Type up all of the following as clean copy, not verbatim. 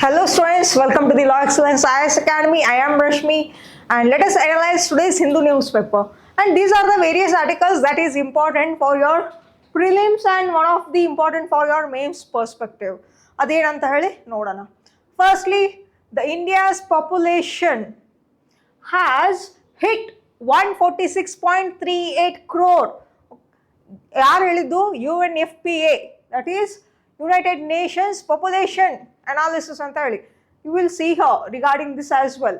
Hello students, welcome to the Law Excellence IAS Academy. I am Rashmi and let us analyze today's Hindu newspaper. And these are the various articles that is important for your prelims and one of the important for your mains perspective. Adenanta heli nodana. Firstly, the India's population has hit 146.38 crore. ಯಾರು ಹೇಳಿದ್ದು UNFPA, that is United Nations Population Analysis ಅಂತ ಹೇಳಿ. You will see here regarding this as well.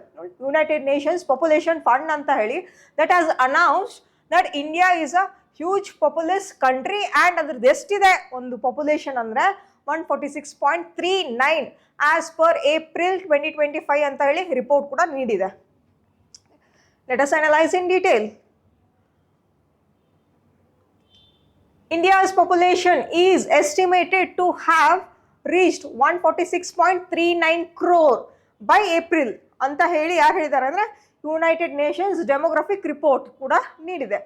United Nations Population Fund ಅಂತ ಹೇಳಿ that has announced that India is a huge populous country and ಅದ್ರದ್ದು ಎಷ್ಟಿದೆ ಒಂದು population ಅಂದರೆ 146.39 as per April 2025 ಅಂತ ಹೇಳಿ ರಿಪೋರ್ಟ್ ಕೂಡ ನೀಡಿದೆ. Let us analyze in detail. India's population is estimated to have reached 146.39 crore by April ಅಂತ ಹೇಳಿ ಯಾರು ಹೇಳಿದ್ದಾರೆ ಅಂದರೆ ಯುನೈಟೆಡ್ ನೇಷನ್ಸ್ ಡೆಮೋಗ್ರಫಿಕ್ ರಿಪೋರ್ಟ್ ಕೂಡ ನೀಡಿದೆ.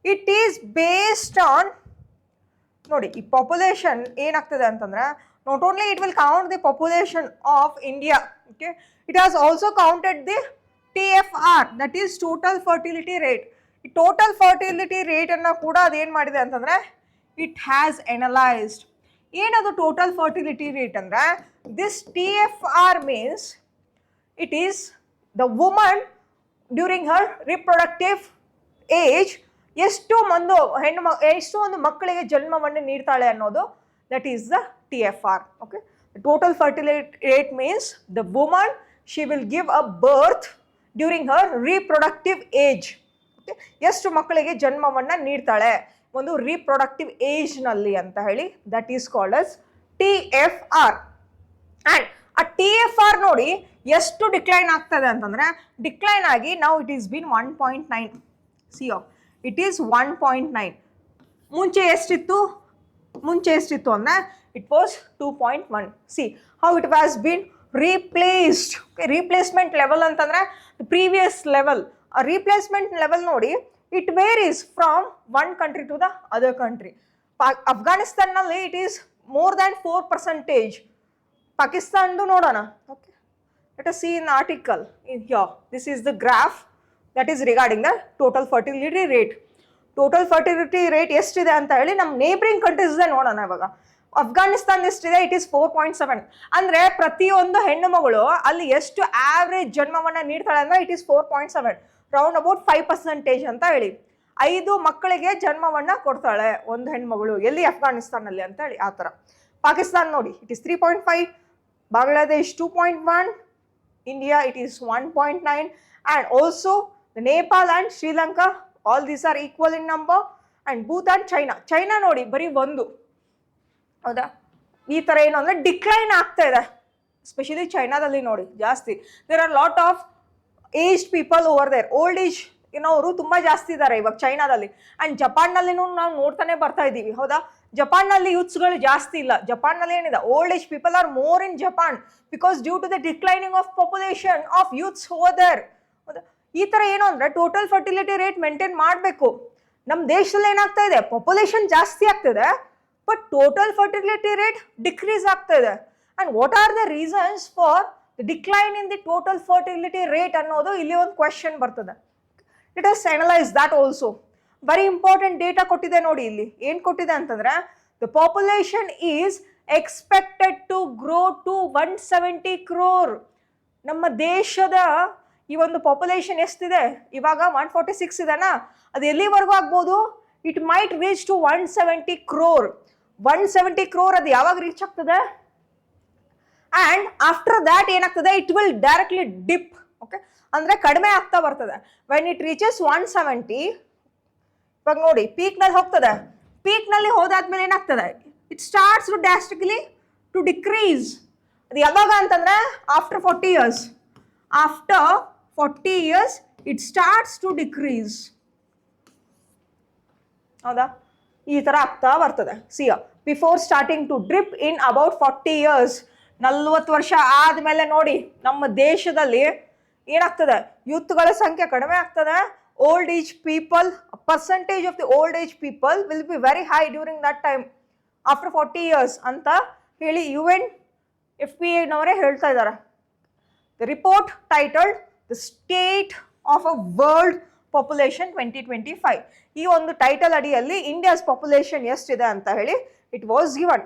ಇಟ್ ಈಸ್ ಬೇಸ್ಡ್ ಆನ್ ನೋಡಿ ಈ ಪಾಪ್ಯುಲೇಷನ್ ಏನಾಗ್ತದೆ ಅಂತಂದ್ರೆ not only it will count the population of India, okay, it has also counted the TFR, that is total fertility rate. ಈ ಟೋಟಲ್ ಫರ್ಟಿಲಿಟಿ ರೇಟನ್ನು ಕೂಡ ಅದೇನು ಮಾಡಿದೆ ಅಂತಂದರೆ it has analyzed. ಏನದು ಟೋಟಲ್ ಫರ್ಟಿಲಿಟಿ ರೇಟ್ ಅಂದರೆ this TFR means it is the woman during her reproductive age ಎಷ್ಟು ಒಂದು ಮಕ್ಕಳಿಗೆ ಜನ್ಮವನ್ನು ನೀಡ್ತಾಳೆ ಅನ್ನೋದು that is the TFR. Okay, the total fertility rate means the woman she will give a birth during her reproductive age. Okay, ಎಷ್ಟು ಮಕ್ಕಳಿಗೆ ಜನ್ಮವನ್ನು ನೀಡ್ತಾಳೆ ಒಂದು reproductive ಏಜ್ನಲ್ಲಿ ಅಂತ ಹೇಳಿ that is called as TFR. And ಆ TFR ನೋಡಿ ಎಷ್ಟು ಡಿಕ್ಲೈನ್ ಆಗ್ತದೆ ಅಂತಂದರೆ ಡಿಕ್ಲೈನ್ ಆಗಿ ನಾವು it is been 1.9. ಸಿಯೋ it is 1.9. ಮುಂಚೆ ಎಷ್ಟಿತ್ತು ಅಂದರೆ it was 2.1. C how it was bin replaced. Replacement level ಅಂತಂದರೆ ಪ್ರೀವಿಯಸ್ ಲೆವೆಲ್. ಆ ರೀಪ್ಲೇಸ್ಮೆಂಟ್ ಲೆವೆಲ್ ನೋಡಿ it varies from one country to the other country. Afghanistanನಲ್ಲಿ it is more than 4%. Pakistanದು ನೋಡೋಣ. Okay, let us see in the article in here. This is the graph that is regarding the total fertility rate. Total fertility rate ಎಷ್ಟಿದೆ ಅಂತ ಹೇಳಿ ನಮ್ಮ neighbouring countries ನೋಡೋಣ. ಇವಾಗ ಅಫ್ಘಾನಿಸ್ತಾನ್ ಎಷ್ಟಿದೆ, it is 4.7. ಅಂದರೆ ಪ್ರತಿಯೊಂದು ಹೆಣ್ಣು ಮಗಳು ಅಲ್ಲಿ ಎಷ್ಟು ಆವ್ರೇಜ್ ಜನ್ಮವನ್ನು ನೀಡ್ತಾಳೆ ಅಂದರೆ ಇಟ್ ಈಸ್ 4.7, ರೌಂಡ್ ಅಬೌಟ್ 5% ಅಂತ ಹೇಳಿ. 5 ಮಕ್ಕಳಿಗೆ ಜನ್ಮವನ್ನು ಕೊಡ್ತಾಳೆ ಒಂದು ಹೆಣ್ಮಗಳು ಎಲ್ಲಿ ಅಫ್ಘಾನಿಸ್ತಾನಲ್ಲಿ ಅಂತ ಹೇಳಿ ಆ ಥರ. ಪಾಕಿಸ್ತಾನ್ ನೋಡಿ it is 3.5, Bangladesh 2.1, India it is 1.9 and also Nepal and Sri Lanka all these are equal in number. And Bhutan, China ನೋಡಿ ಬರೀ 1. ಹೌದಾ, ಈ ಥರ ಏನು ಅಂದರೆ ಡಿಕ್ಲೈನ್ ಆಗ್ತಾ ಇದೆ. ಎಸ್ಪೆಷಲಿ ಚೈನಾದಲ್ಲಿ ನೋಡಿ ಜಾಸ್ತಿ. There are lot of aged people over there. Old age ಏನೋರು ತುಂಬ ಜಾಸ್ತಿ ಇದ್ದಾರೆ ಇವಾಗ ಚೈನಾದಲ್ಲಿ. ಆ್ಯಂಡ್ ಜಪಾನ್ನಲ್ಲಿನೂ ನಾವು ನೋಡ್ತಾನೆ ಬರ್ತಾ ಇದ್ದೀವಿ. ಹೌದಾ, ಜಪಾನ್ನಲ್ಲಿ ಯೂತ್ಸ್ಗಳು ಜಾಸ್ತಿ ಇಲ್ಲ. ಜಪಾನ್ನಲ್ಲಿ ಏನಿದೆ old age people are more in Japan because due to the declining of population of youths over there. ಹೌದಾ, ಈ ಥರ ಏನು ಅಂದರೆ ಟೋಟಲ್ ಫರ್ಟಿಲಿಟಿ ರೇಟ್ ಮೇಂಟೈನ್ ಮಾಡಬೇಕು. ನಮ್ಮ ದೇಶದಲ್ಲಿ ಏನಾಗ್ತಾ ಇದೆ, ಪಾಪ್ಯುಲೇಷನ್ ಜಾಸ್ತಿ ಆಗ್ತಿದೆ but total fertility rate decrease ಆಗ್ತಾ ಇದೆ. And what are the reasons for the decline in the total fertility rate ಅನ್ನೋದು ಇಲ್ಲಿ ಒಂದು ಕ್ವೆಶನ್ ಬರ್ತದೆ. Let us analyse that also. Very important data ಕೊಟ್ಟಿದೆ ನೋಡಿ. ಇಲ್ಲಿ ಏನು ಕೊಟ್ಟಿದೆ ಅಂತಂದರೆ the population is expected to grow to 170 crore. ನಮ್ಮ ದೇಶದ ಈ ಒಂದು ಪಾಪ್ಯುಲೇಷನ್ ಎಷ್ಟಿದೆ ಇವಾಗ 146 ಇದೆನಾ, ಅದು ಎಲ್ಲಿವರೆಗೂ ಆಗ್ಬೋದು, it might reach to 170 crore. 170 crore ಅದು ಯಾವಾಗ ರೀಚ್ ಆಗ್ತದೆ ಆ್ಯಂಡ್ ಆಫ್ಟರ್ ದ್ಯಾಟ್ ಏನಾಗ್ತದೆ, it will directly dip. Okay, ಅಂದರೆ ಕಡಿಮೆ ಆಗ್ತಾ ಬರ್ತದೆ. ವೆನ್ ಇಟ್ ರೀಚಸ್ 170 ಇವಾಗ ನೋಡಿ ಪೀಕ್ನಲ್ಲಿ ಹೋಗ್ತದೆ. ಪೀಕ್ನಲ್ಲಿ ಹೋದಾದ್ಮೇಲೆ ಏನಾಗ್ತದೆ, it starts to drastically to decrease. ಅದು ಯಾವಾಗ ಅಂತಂದರೆ after 40 years. After 40 years it starts to decrease. ಹೌದಾ, ಈ ಥರ ಆಗ್ತಾ ಬರ್ತದೆ. So before starting to drip in about 40 years. 40 ವರ್ಷ ಆದಮೇಲೆ ನೋಡಿ ನಮ್ಮ ದೇಶದಲ್ಲಿ ಏನಾಗ್ತದೆ, ಯೂತ್ಗಳ ಸಂಖ್ಯೆ ಕಡಿಮೆ ಆಗ್ತದೆ. Old age people, percentage of the old age people will be very high during that time after 40 years ಅಂತ ಹೇಳಿ UN FPA ನವರೇ ಹೇಳ್ತಾ ಇದ್ದಾರೆ. The report titled The State of a World Population 2025. ಈ ಒಂದು ಟೈಟಲ್ ಅಡಿಯಲ್ಲಿ ಇಂಡಿಯಾಸ್ ಪಾಪ್ಯುಲೇಷನ್ ಎಷ್ಟಿದೆ ಅಂತ ಹೇಳಿ ಇಟ್ ವಾಸ್ ಗಿವನ್.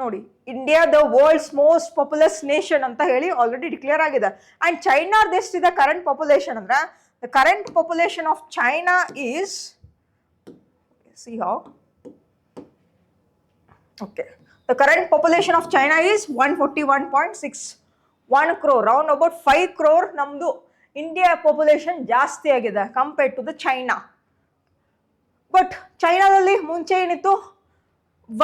ನೋಡಿ, India the world's most populous nation ಅಂತ ಹೇಳಿ ಆಲ್ರೆಡಿ ಡಿಕ್ಲೇರ್ ಆಗಿದೆ. ಅಂಡ್ ಚೈನಾದ ಎಷ್ಟಿದೆ ಕರೆಂಟ್ ಪಾಪ್ಯುಲೇಷನ್ ಅಂದ್ರೆ, the current population of China is, see how, okay, the current population of China is 141.61 crore, round about 5 crore ನಮ್ದು India population ಜಾಸ್ತಿ ಆಗಿದೆ compared to the China. But ಚೈನಾದಲ್ಲಿ ಮುಂಚೆ ಏನಿತ್ತು,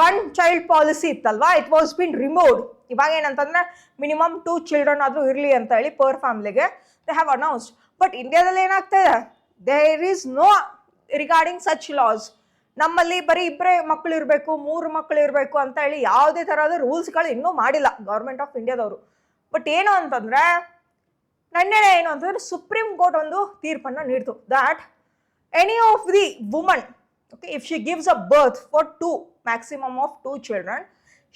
ಒನ್ ಚೈಲ್ಡ್ ಪಾಲಿಸಿ ಇತ್ತಲ್ವಾ, it was been removed. ಇವಾಗ ಏನಂತಂದ್ರೆ minimum 2 children ಆದ್ರೂ ಇರಲಿ ಅಂತ ಹೇಳಿ ಪರ್ ಫ್ಯಾಮಿಲಿಗೆ ದೇ ಹ್ಯಾವ್ ಅನೌನ್ಸ್ಡ್. ಬಟ್ ಇಂಡಿಯಾದಲ್ಲಿ ಏನಾಗ್ತಾ ಇದೆ, there is no regarding such laws. ನಮ್ಮಲ್ಲಿ ಬರೀ 2 ಮಕ್ಕಳು ಇರಬೇಕು, 3 ಮಕ್ಕಳು ಇರಬೇಕು ಅಂತ ಹೇಳಿ ಯಾವುದೇ ಥರದ ರೂಲ್ಸ್ಗಳು ಇನ್ನೂ ಮಾಡಿಲ್ಲ ಗೌರ್ಮೆಂಟ್ ಆಫ್ ಇಂಡಿಯಾದವರು. ಬಟ್ ಏನು ಅಂತಂದ್ರೆ, ನೆನ್ನೆ ಏನು ಅಂತಂದ್ರೆ ಸುಪ್ರೀಂ ಕೋರ್ಟ್ ಒಂದು ತೀರ್ಪನ್ನು ನೀಡ್ತು that any of the woman, okay, if she gives a birth for 2, maximum of 2 children,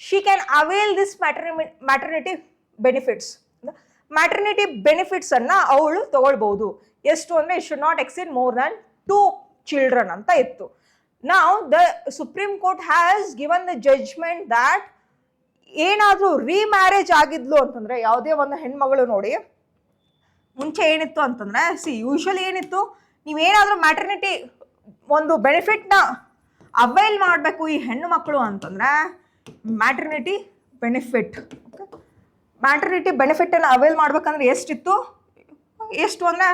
she can avail this maternity benefits. Maternity benefits ಅನ್ನ ಅವಳು ತಗೊಳ್ಬಹುದು. ಎಷ್ಟು ಅಂದ್ರೆ it should not exceed more than 2 children ಅಂತ ಇತ್ತು. ನಾವು the supreme court has given the judgement that ಏನಾದರೂ remarriage ಆಗಿದ್ಲು ಅಂತಂದ್ರೆ, ಯಾವುದೇ ಒಂದು ಹೆಣ್ಮಗಳು ನೋಡಿ, ಮುಂಚೆ ಏನಿತ್ತು ಅಂತಂದ್ರೆ, ಯೂಶಲಿ ಏನಿತ್ತು, ನೀವೇನಾದರೂ ಮ್ಯಾಟರ್ನಿಟಿ ಒಂದು ಬೆನಿಫಿಟ್ನ ಅವೈಲ್ ಮಾಡಬೇಕು ಈ ಹೆಣ್ಣು ಮಕ್ಕಳು ಅಂತಂದ್ರೆ, ಮ್ಯಾಟರ್ನಿಟಿ ಬೆನಿಫಿಟ್, ಮ್ಯಾಟರ್ನಿಟಿ ಬೆನಿಫಿಟನ್ನು ಅವೈಲ್ ಮಾಡ್ಬೇಕಂದ್ರೆ ಎಷ್ಟು ಅಂದರೆ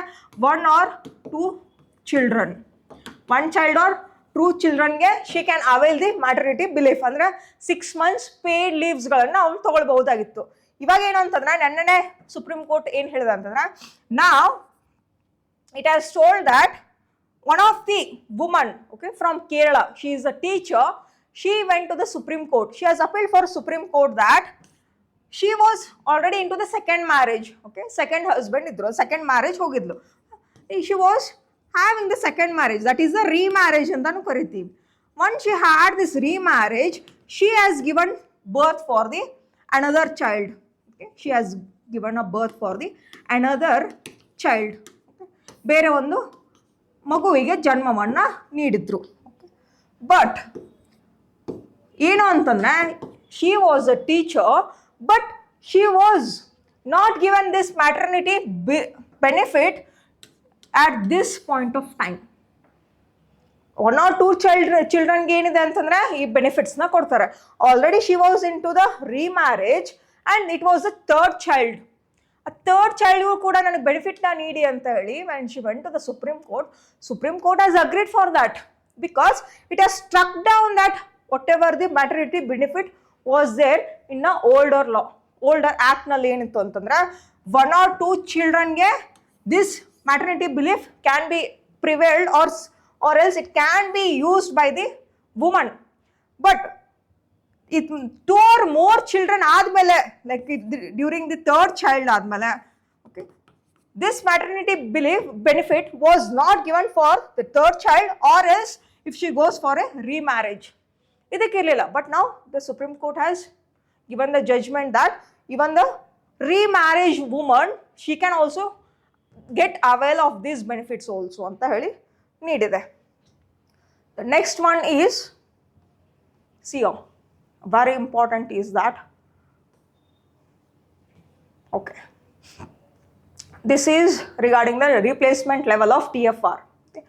1 or 2 children, 1 child or 2 childrenಗೆ she can avail the maternity belief, ಅಂದರೆ 6 months ಪೇಯ್ಡ್ ಲೀವ್ಸ್ಗಳನ್ನು ಅವ್ರು ತೊಗೊಳ್ಬಹುದಾಗಿತ್ತು. ಇವಾಗ ಏನು ಅಂತಂದ್ರೆ, ನೆನ್ನೆ ಸುಪ್ರೀಂ ಕೋರ್ಟ್ ಏನು ಹೇಳಿದೆ ಅಂತಂದ್ರೆ, ನಾವ್ it has told that one of the woman, okay, from Kerala, she is a teacher, she went to the Supreme Court, she has appealed for Supreme Court that she was already into the second marriage, okay, second husband idru, second marriage hogidlu, she was having the second marriage, that is the remarriage antanu kariತೀವಿ. Once she had this remarriage, she has given birth for the another child, okay, she has given a birth for the another child, okay, ಬೇರೆ ಒಂದು ಮಗುವಿಗೆ ಜನ್ಮವನ್ನು ನೀಡಿದ್ರು. But ಏನು ಅಂತಂದ್ರೆ, she was a teacher, but she was not given this maternity benefit at this point of time. 1 or 2 ಚಿಲ್ಡ್ರನ್ಗೆ ಏನಿದೆ ಅಂತಂದ್ರೆ ಈ ಬೆನಿಫಿಟ್ಸ್ನ ಕೊಡ್ತಾರೆ. Already she was in to the remarriage and it was the 3rd child. ಆ 3rd child ಕೂಡ ನನಗೆ ಬೆನಿಫಿಟ್ನ ನೀಡಿ ಅಂತ ಹೇಳಿ when she went to the Supreme Court has agreed for that, because it has struck down that whatever the maternity benefit was there in a older act ನಲ್ಲಿ ಏನಿತ್ತು ಅಂತಂದ್ರೆ, 1 or 2 childrenಗೆ this maternity belief can be prevailed or else it can be used by the woman. But 2 or more children ಆದ್ಮೇಲೆ, like during the 3rd child ಆದ್ಮೇಲೆ, okay, this maternity benefit was not given for the 3rd child, or else if she goes for a remarriage. ಇದಕ್ಕಿರಲಿಲ್ಲ. But now the Supreme Court has given the judgment that even the remarriage woman, she can also get avail of these benefits also ಅಂತ ಹೇಳಿ ನೀಡಿದೆ. The next one is CO. Very important is that, okay, this is regarding the replacement level of TFR. Okay.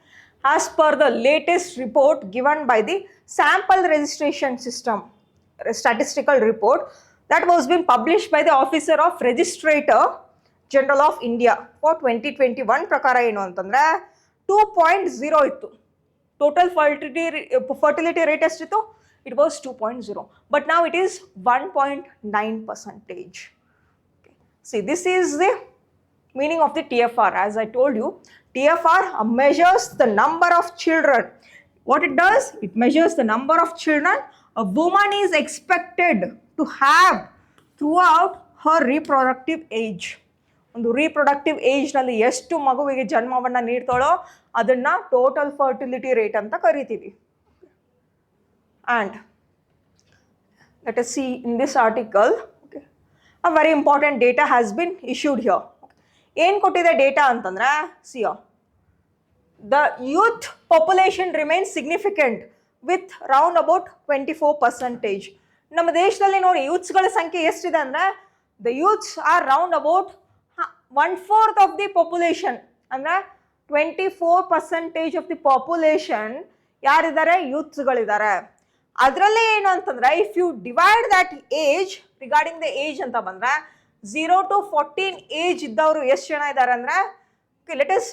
As per the latest report given by the sample registration system statistical report that was been published by the officer of Registrator General of India for 2021 ಪ್ರಕಾರ ಏನು ಅಂತಂದ್ರೆ 2.0 ಇತ್ತು. Total fertility rate ಎಷ್ಟಿತ್ತು? It was 2.0, but now it is 1.9%. Okay. See, this is the meaning of the TFR. As I told you, TFR measures the number of children. What it does, it measures the number of children a woman is expected to have throughout her reproductive age. ಒಂದು reproductive ಏಜ್ನಲ್ಲಿ ಎಷ್ಟು ಮಗುವಿಗೆ ಜನ್ಮವನ್ನು ನೀಡ್ತಾಳೋ ಅದನ್ನು total fertility rate ಅಂತ ಕರಿತೀವಿ. And let us see in this article. Okay, a very important data has been issued here. ಏನು ಕೊಟ್ಟಿದೆ data ಅಂತಂದ್ರೆ see here, the youth population remains significant with round about 24%. ನಮ್ಮ ದೇಶದಲ್ಲಿ ನೋಡಿ ಯೂತ್ಸ್ಗಳ ಸಂಖ್ಯೆ ಎಷ್ಟಿದೆ ಅಂದ್ರೆ the youths are round about 1/4 of the population, ಅಂದ್ರೆ 24% of the population ಯಾರಿದ್ದಾರೆ ಯೂತ್ಸ್ಗಳಿದ್ದಾರೆ. ಅದರಲ್ಲೇ ಏನು ಅಂತಂದ್ರೆ if you divide that age regarding the age ಅಂತ ಬಂದ್ರೆ 0 to 14 ಏಜ್ ಇದ್ದವರು ಎಷ್ಟು ಜನ ಇದ್ದಾರೆ ಅಂದ್ರೆ let us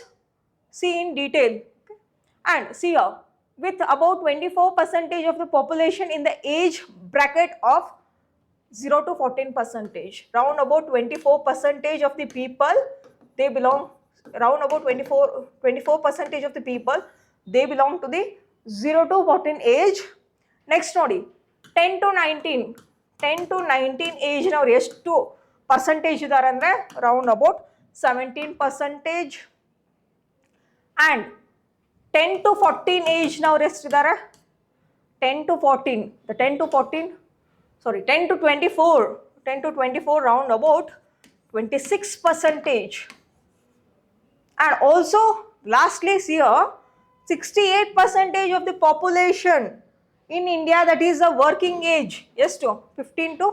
see in detail. Okay. And see here, with about 24% of the population in the age bracket of 0 to 14%, round about 24% of the people, they belong, round about 24% of the people, they belong to the 0 to 14 age. Next nodi, 10 to 19 age now ಎಷ್ಟು percentage ಇದ್ದಾರೆ ಅಂದರೆ round about 17%. and 10 to 14 age now ಎಷ್ಟಿದ್ದಾರೆ 10 to 24 round about 26%. and also lastly here 68% of the population in India, that is the working age, ಎಷ್ಟು 15 to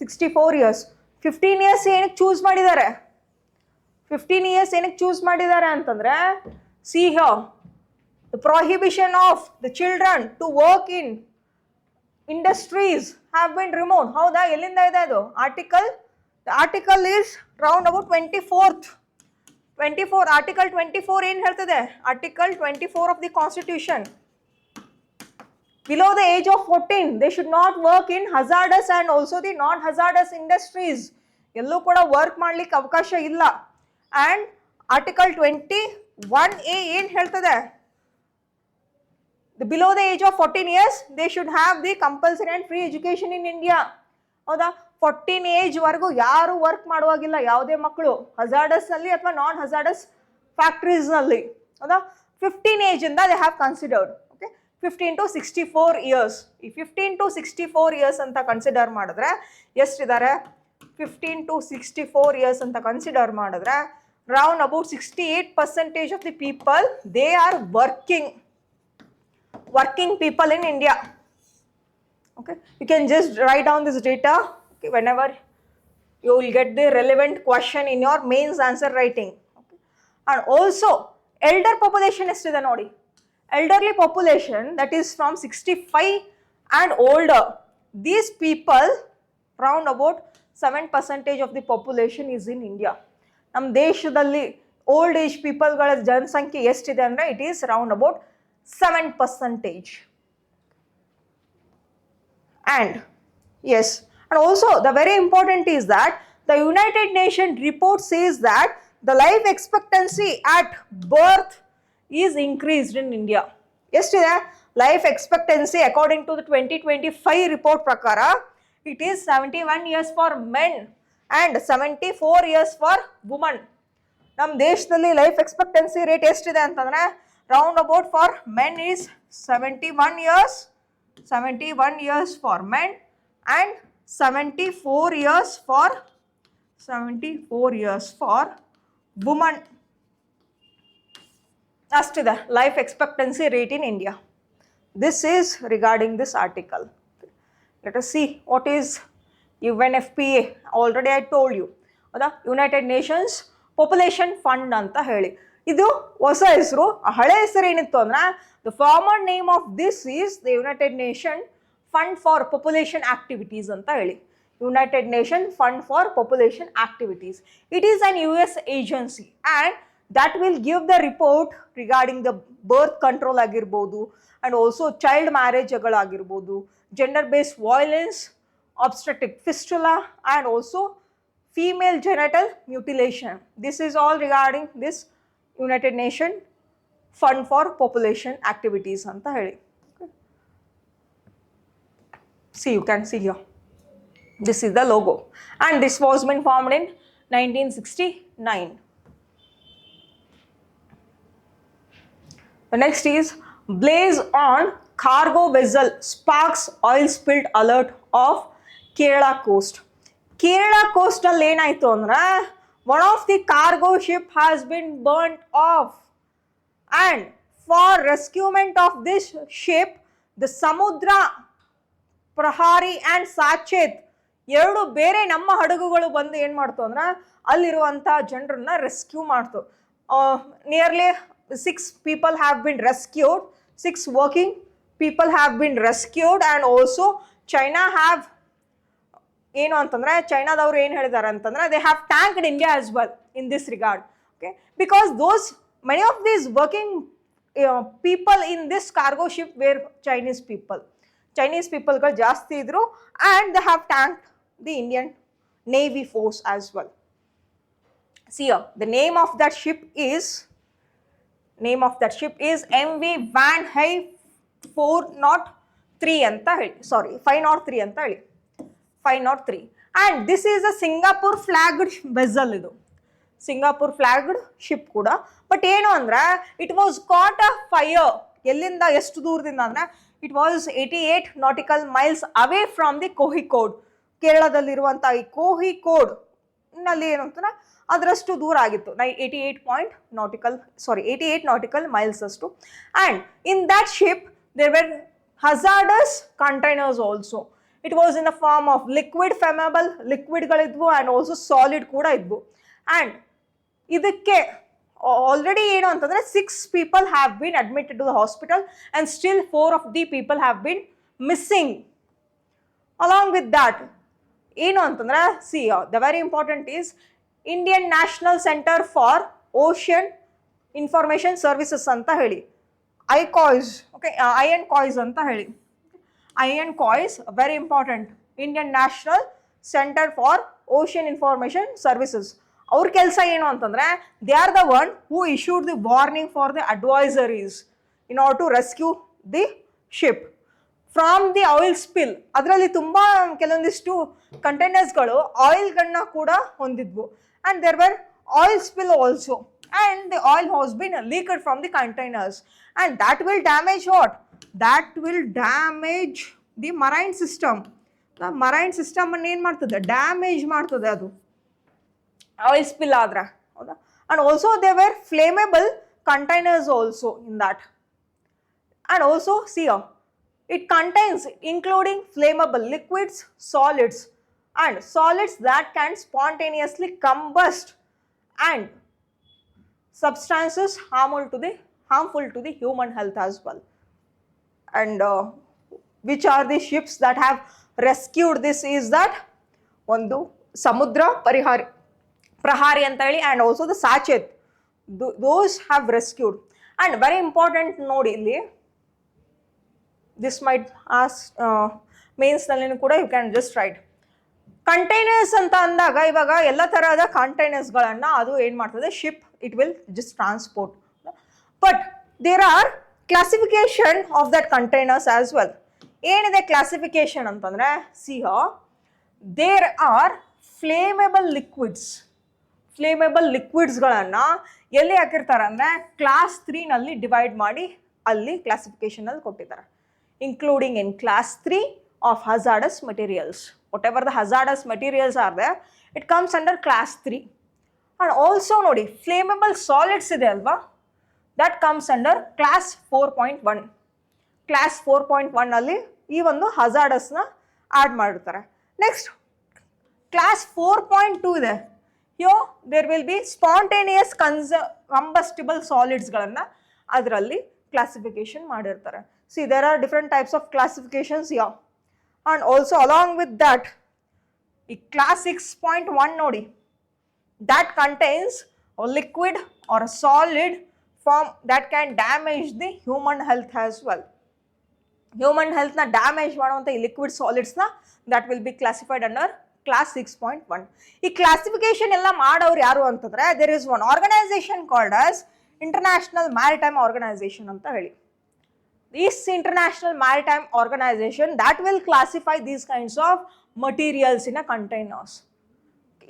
64 years. 15 years ಏನಕ್ಕೆ choose ಮಾಡಿದ್ದಾರೆ 15 years ಏನಕ್ಕೆ choose ಮಾಡಿದ್ದಾರೆ ಅಂತಂದ್ರೆ see here, the prohibition of the children to work in industries have been removed. ಹೌದಾ, ಎಲ್ಲಿಂದ ಇದೆ ಅದು article? the article is round about 24 article 24 ಏನು ಹೇಳ್ತದೆ? article 24 of the constitution, below the age of 14 they should not work in hazardous and also the non hazardous industries. ಎಲ್ಲೂ ಕೂಡ work ಮಾಡ್ಲಿಕ್ಕೆ ಅವಕಾಶ ಇಲ್ಲ. and article 21A ಏನು ಹೇಳ್ತದೆ? below the age of 14 years they should have the compulsory and free education in India. ಹೌದಾ, 14 age ವರೆಗೂ ಯಾರು ವರ್ಕ್ ಮಾಡುವಾಗಿಲ್ಲ, ಯಾವುದೇ ಮಕ್ಕಳು ಹಜಾರ್ಡಸ್ ನಲ್ಲಿ ಅಥವಾ ನಾನ್ ಹಜಾರ್ಡಸ್ ಫ್ಯಾಕ್ಟ್ರೀಸ್ ನಲ್ಲಿ. ಹೌದಾ, 15 ಏಜ್ ಇಂದ they have considered. Okay, 15 to 64 years. ಈ 15 to 64 ಇಯರ್ಸ್ ಅಂತ ಕನ್ಸಿಡರ್ ಮಾಡಿದ್ರೆ ಎಷ್ಟಿದ್ದಾರೆ? 15 to 64 ಇಯರ್ಸ್ ಅಂತ ಕನ್ಸಿಡರ್ ಮಾಡಿದ್ರೆ round about 68% of the people, they are working people in India. Okay, you can just write down this data. Okay, whenever you will get the relevant question in your mains answer writing. Okay. And also elder population ಎಷ್ಟಿದೆ ನೋಡಿ, elderly population, that is from 65 and older, these people round about 7% of the population is in India. ನಮ್ಮ ದೇಶದಲ್ಲಿ old age ಪೀಪಲ್ಗಳ ಜನಸಂಖ್ಯೆ ಎಷ್ಟಿದೆ ಅಂದರೆ it is round about 7%. and yes, and also the very important is that the United Nations report says that the life expectancy at birth is increased in India. ಎಷ್ಟಿದೆ life expectancy according to the 2025 report ಪ್ರಕಾರ it is 71 years for men and 74 years for women. ನಮ್ಮ ದೇಶದಲ್ಲಿ life expectancy rate ಎಷ್ಟಿದೆ ಅಂತಂದ್ರೆ round about for men is 71 years for men and 74 years for women. ಅಷ್ಟಿದೆ life expectancy rate in India. This is regarding this article. Let us see what is UNFPA. Already I told you, ಹೌದಾ, United Nations population fund ಅಂತ ಹೇಳಿ. ಇದು ಹೊಸ ಹೆಸರು. ಹಳೆ ಹೆಸರು ಏನಿತ್ತು ಅಂದ್ರೆ the farmer name of this is the United nation fund for population activities ಅಂತ ಹೇಳಿ. United nation fund for population activities. It is an US agency and that will give the report regarding the birth control ಆಗಿರ್ಬೋದು and also child marriage ಗಳಾಗಿರ್ಬೋದು, gender based violence, obstetric fistula and also female genital mutilation. This is all regarding this United Nations Fund for Population Activities anta heli. See, you can see here, this is the logo and this was been formed in 1969. The next is blaze on cargo vessel sparks oil spilled alert of Kerala coast. Kerala ಕೋಸ್ಟಲ್ಲಿ ಏನಾಯಿತು ಅಂದ್ರೆ one of the cargo ship has been burned off and for rescuement of this ship the Samudra Prahari and ಸಾಚೇತ್ ಎರಡು ಬೇರೆ ನಮ್ಮ ಹಡಗುಗಳು ಬಂದು ಏನು ಮಾಡ್ತು ಅಂದ್ರೆ ಅಲ್ಲಿರುವಂಥ ಜನರನ್ನ ರೆಸ್ಕ್ಯೂ ಮಾಡ್ತು. Nearly 6 people have been rescued, 6 working people have been rescued, and also China have ಏನು ಅಂತಂದ್ರೆ ಚೈನಾದವ್ರು ಏನು ಹೇಳಿದ್ದಾರೆ ಅಂತಂದ್ರೆ they have thanked India as well in this regard. Okay, because those many of these working people in this cargo ship were Chinese ಪೀಪಲ್ಗಳು ಜಾಸ್ತಿ ಇದ್ರು and they have thanked the Indian navy force as well. See here, the name of that ship is MV Van Hey 403 ಅಂತ ಹೇಳಿ, ಸಾರಿ 503 ಅಂತ ಹೇಳಿ, 503. and this is a Singapore flagged vessel. ಇದು Singapore flagged ship ಕೂಡ. But ಏನು ಅಂದ್ರೆ it was caught a fire. ಎಲ್ಲಿಂದ ಎಷ್ಟು ದೂರದಿಂದ ಅಂದ್ರೆ it was 88 nautical miles away from the Kozhikode. ಕೇರಳದಲ್ಲಿರುವಂಥ ಈ ಕೋಹಿಕೋಡ್ ನಲ್ಲಿ ಏನು ಅಂತಂದ್ರೆ ಅದರಷ್ಟು ದೂರ ಆಗಿತ್ತು, 88 nautical miles ಅಷ್ಟು. And in that ship there were hazardous containers also. It was in the form of liquid flammable ಲಿಕ್ವಿಡ್ಗಳಿದ್ವು ಆ್ಯಂಡ್ ಆಲ್ಸೋ ಸಾಲಿಡ್ ಕೂಡ ಇದ್ವು. ಆ್ಯಂಡ್ ಇದಕ್ಕೆ ಆಲ್ರೆಡಿ ಏನು ಅಂತಂದರೆ 6 people have been admitted to the hospital and still 4 of the people have been missing. Along with that ಏನು ಅಂತಂದ್ರೆ the very important is Indian National Centre for Ocean Information Services ಅಂತ ಹೇಳಿ, ICOIS. Okay, INCOIS ಅಂತ ಹೇಳಿ, INCOIS very important. Indian National Centre for Ocean Information Services. ಅವ್ರ ಕೆಲಸ ಏನು ಅಂತಂದ್ರೆ they are the one who issued the warning for the advisories in order to rescue the ship from the oil spill. ಅದರಲ್ಲಿ ತುಂಬ ಕೆಲವೊಂದಿಷ್ಟು ಕಂಟೈನರ್ಸ್ಗಳು ಆಯಿಲ್ಗಳನ್ನ ಕೂಡ ಹೊಂದಿದ್ವು. And there were oil spill also, and the oil has been leaked from the containers. And that will damage what? That will damage the marine system. Marine ಸಿಸ್ಟಮನ್ನು ಏನು ಮಾಡ್ತದೆ? Damage ಮಾಡ್ತದೆ ಅದು ಆಯಿಲ್ ಸ್ಪಿಲ್ ಆದ್ರೆ, ಹೌದಾ? And also they were flammable containers also in that. And also it contains including flammable liquids, solids, and solids that can spontaneously combust and substances harmful to the human health as well. And which are the ships that have rescued this is that ಒಂದು ಸಮುದ್ರ ಪ್ರಹಾರಿ ಅಂತ ಹೇಳಿ and also the Sachet. Those have rescued. And very important ನೋಡಿ ಇಲ್ಲಿ, this might ask mains ನಲ್ಲಿ ಕೂಡ you can just write containers ಅಂತ ಅಂದಾಗ ಇವಾಗ ಎಲ್ಲ ತರಹದ ಕಂಟೈನರ್ಸ್ಗಳನ್ನು ಅದು ಏನು ಮಾಡ್ತದೆ? Ship it will just transport. But there are classification of that containers as well. ಏನಿದೆ ಕ್ಲಾಸಿಫಿಕೇಶನ್ ಅಂತಂದ್ರೆ ದೇರ್ ಆರ್ ಫ್ಲೇಮೇಬಲ್ ಲಿಕ್ವಿಡ್ಸ್ಗಳನ್ನು ಎಲ್ಲಿ ಹಾಕಿರ್ತಾರೆ ಅಂದರೆ ಕ್ಲಾಸ್ 3 ನಲ್ಲಿ ಡಿವೈಡ್ ಮಾಡಿ ಅಲ್ಲಿ ಕ್ಲಾಸಿಫಿಕೇಶನಲ್ಲಿ ಕೊಟ್ಟಿದ್ದಾರೆ. Including in class 3 of hazardous materials. Whatever the hazardous materials are there, it comes under class 3. And also nodi flammable solids ide alva, that comes under class 4.1. Class 4.1 alli ee ಒಂದು hazardous na add ಮಾಡಿರ್ತಾರೆ. Next class 4.2 ಇದೆ. Here there will be spontaneous combustible solids ಗಳನ್ನ ಅದರಲ್ಲಿ classification ಮಾಡಿರ್ತಾರೆ. See, there are different types of classifications here. And also along with that, class 6.1 nodi, that contains a liquid or a solid form that can damage the human health as well. Human health na damage ಮಾಡುವಂತ ಈ liquid solids na that will be classified under class 6.1. ಈ classification ಎಲ್ಲ ಮಾಡೋರು ಯಾರು ಅಂತಂದ್ರೆ there is one organization called as International Maritime Organization ಅಂತ ಹೇಳಿ. This International Maritime Organization that will classify these kinds of materials in a containers.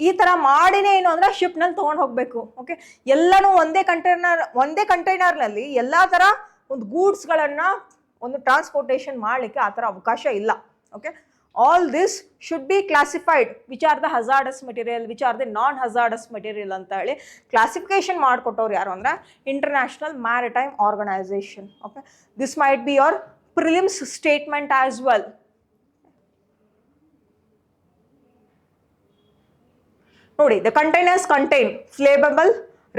ಈ ಥರ ಮಾಡಿನೇ ಏನು ಅಂದರೆ ಶಿಪ್ನಲ್ಲಿ ತೊಗೊಂಡು ಹೋಗಬೇಕು. ಓಕೆ, ಎಲ್ಲನೂ ಒಂದೇ ಕಂಟೈನರ್ನಲ್ಲಿ ಎಲ್ಲ ಥರ ಒಂದು ಗೂಡ್ಸ್ಗಳನ್ನು ಒಂದು ಟ್ರಾನ್ಸ್ಪೋರ್ಟೇಷನ್ ಮಾಡಲಿಕ್ಕೆ ಆ ಥರ ಅವಕಾಶ ಇಲ್ಲ. Okay, all this should be classified which are the hazardous material, which are the non hazardous material ಅಂತ ಹೇಳಿ ಕ್ಲಾಸಿಫಿಕೇಶನ್ ಮಾಡಿಕೊಟ್ಟವ್ರು ಯಾರು ಅಂದ್ರೆ international maritime organisation. Okay, this might be your prelims statement as well. ನೋಡಿ, the containers contain flammable